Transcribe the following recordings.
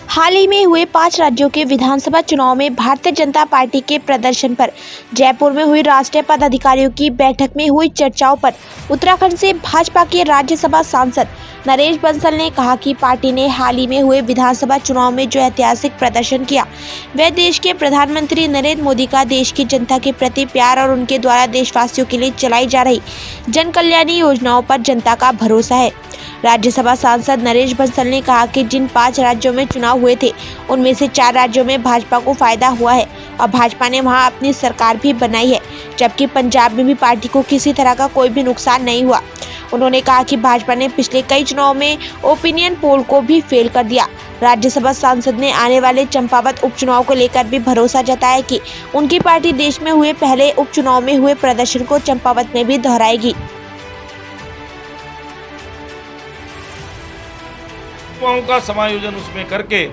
हाल ही में हुए 5 राज्यों के विधानसभा चुनाव में भारतीय जनता पार्टी के प्रदर्शन पर जयपुर में हुई राष्ट्रीय पदाधिकारियों की बैठक में हुई चर्चाओं पर उत्तराखंड से भाजपा के राज्यसभा सांसद नरेश बंसल ने कहा कि पार्टी ने हाल ही में हुए विधानसभा चुनाव में जो ऐतिहासिक प्रदर्शन किया वह देश के प्रधानमंत्री नरेंद्र मोदी का देश की जनता के प्रति प्यार और उनके द्वारा देशवासियों के लिए चलाई जा रही जन कल्याणी योजनाओं पर जनता का भरोसा है। राज्यसभा सांसद नरेश बंसल ने कहा कि जिन 5 राज्यों में चुनाव हुए थे उनमें से 4 राज्यों में भाजपा को फायदा हुआ है और भाजपा ने वहां अपनी सरकार भी बनाई है, जबकि पंजाब में भी पार्टी को किसी तरह का कोई भी नुकसान नहीं हुआ। उन्होंने कहा कि भाजपा ने पिछले कई चुनाव में ओपिनियन पोल को भी फेल कर दिया। राज्यसभा सांसद ने आने वाले चंपावत उपचुनाव को लेकर भी भरोसा जताया कि उनकी पार्टी देश में हुए पहले उपचुनाव में हुए प्रदर्शन को चंपावत में भी दोहराएगी। युवाओं का समायोजन उसमें करके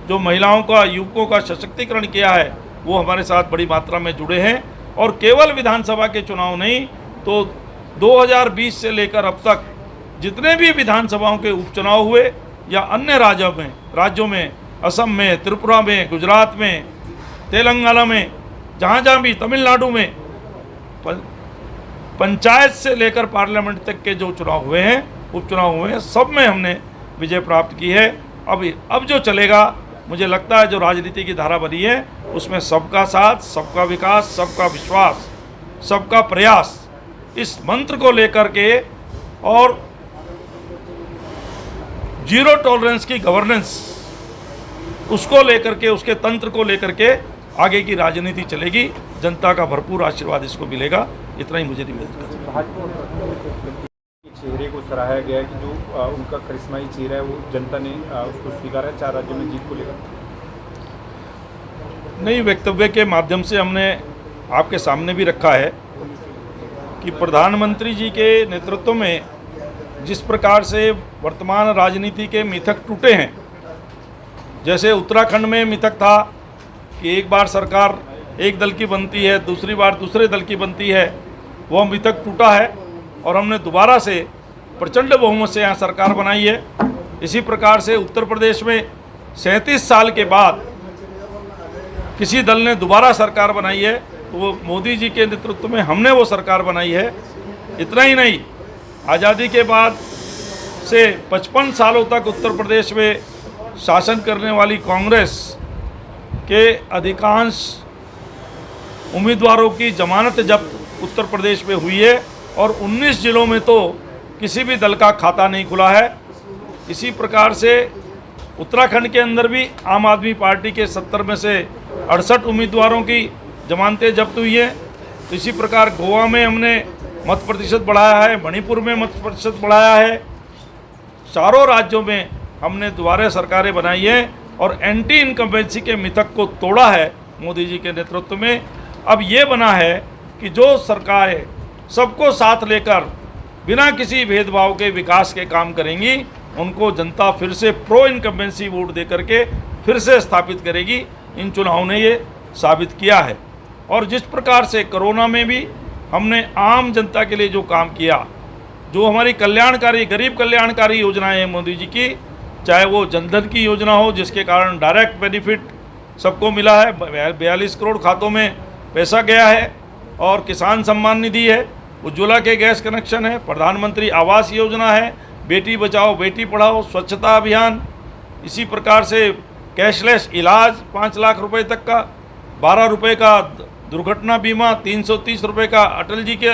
जो महिलाओं का युवकों का सशक्तिकरण किया है वो हमारे साथ बड़ी मात्रा में जुड़े हैं। और केवल विधानसभा के चुनाव नहीं तो 2020 से लेकर अब तक जितने भी विधानसभाओं के उपचुनाव हुए या अन्य राज्यों में असम में, त्रिपुरा में, गुजरात में, तेलंगाना में, जहाँ भी, तमिलनाडु में, पंचायत से लेकर पार्लियामेंट तक के जो चुनाव हुए हैं, उपचुनाव हुए हैं, सब में हमने विजय प्राप्त की है। अब जो चलेगा, मुझे लगता है जो राजनीति की धारा बनी है उसमें सबका साथ, सबका विकास, सबका विश्वास, सबका प्रयास, इस मंत्र को लेकर के और जीरो टॉलरेंस की गवर्नेंस उसको लेकर के, उसके तंत्र को लेकर के आगे की राजनीति चलेगी। जनता का भरपूर आशीर्वाद इसको मिलेगा। इतना ही मुझे निवेदन करना है। चेहरे को सराहा गया है कि जो उनका करिश्माई चेहरा है वो जनता ने उसको स्वीकारा है 4 राज्यों में जीत को लेकर। नई वक्तव्य के माध्यम से हमने आपके सामने भी रखा है कि प्रधानमंत्री जी के नेतृत्व में जिस प्रकार से वर्तमान राजनीति के मिथक टूटे हैं, जैसे उत्तराखंड में मिथक था कि एक बार सरकार एक दल की बनती है, दूसरी बार दूसरे दल की बनती है, वह मिथक टूटा है और हमने दोबारा से प्रचंड बहुमत से यहाँ सरकार बनाई है। इसी प्रकार से उत्तर प्रदेश में 37 साल के बाद किसी दल ने दोबारा सरकार बनाई है तो वो मोदी जी के नेतृत्व में हमने वो सरकार बनाई है। इतना ही नहीं, आज़ादी के बाद से 55 सालों तक उत्तर प्रदेश में शासन करने वाली कांग्रेस के अधिकांश उम्मीदवारों की जमानत जब्त उत्तर प्रदेश में हुई है और 19 जिलों में तो किसी भी दल का खाता नहीं खुला है। इसी प्रकार से उत्तराखंड के अंदर भी आम आदमी पार्टी के 70 में से 68 उम्मीदवारों की जमानतें जब्त हुई हैं। तो इसी प्रकार गोवा में हमने मत प्रतिशत बढ़ाया है, मणिपुर में मत प्रतिशत बढ़ाया है। चारों राज्यों में हमने दोबारा सरकारें बनाई हैं और एंटी इनकम्बेंसी के मिथक को तोड़ा है मोदी जी के नेतृत्व में। अब ये बना है कि जो सरकारें सबको साथ लेकर बिना किसी भेदभाव के विकास के काम करेंगी, उनको जनता फिर से प्रो इनकम्बेंसी वोट दे करके फिर से स्थापित करेगी। इन चुनावों ने ये साबित किया है। और जिस प्रकार से कोरोना में भी हमने आम जनता के लिए जो काम किया, जो हमारी कल्याणकारी, गरीब कल्याणकारी योजनाएं हैं मोदी जी की, चाहे वो जनधन की योजना हो जिसके कारण डायरेक्ट बेनिफिट सबको मिला है, 42 करोड़ खातों में पैसा गया है, और किसान सम्मान निधि है, उज्ज्वला के गैस कनेक्शन है, प्रधानमंत्री आवास योजना है, बेटी बचाओ बेटी पढ़ाओ, स्वच्छता अभियान, इसी प्रकार से कैशलेस इलाज 5 लाख रुपए तक का, 12 रुपये का दुर्घटना बीमा, 330 रुपये का अटल जी के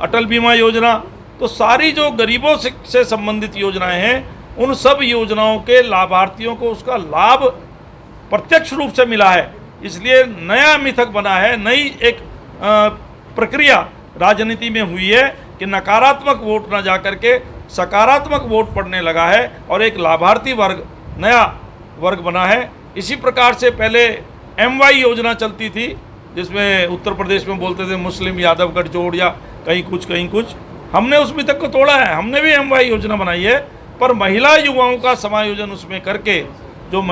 अटल बीमा योजना। तो सारी जो गरीबों से संबंधित योजनाएं हैं उन सब योजनाओं के लाभार्थियों को उसका लाभ प्रत्यक्ष रूप से मिला है। इसलिए नया मिथक बना है, नई एक प्रक्रिया राजनीति में हुई है कि नकारात्मक वोट न जाकर के सकारात्मक वोट पड़ने लगा है और एक लाभार्थी वर्ग, नया वर्ग बना है। इसी प्रकार से पहले MY योजना चलती थी जिसमें उत्तर प्रदेश में बोलते थे मुस्लिम यादव गठजोड़ या कहीं कुछ। हमने उस मिथक को तोड़ा है, हमने भी MY योजना बनाई है, पर महिला युवाओं का समायोजन उसमें करके जो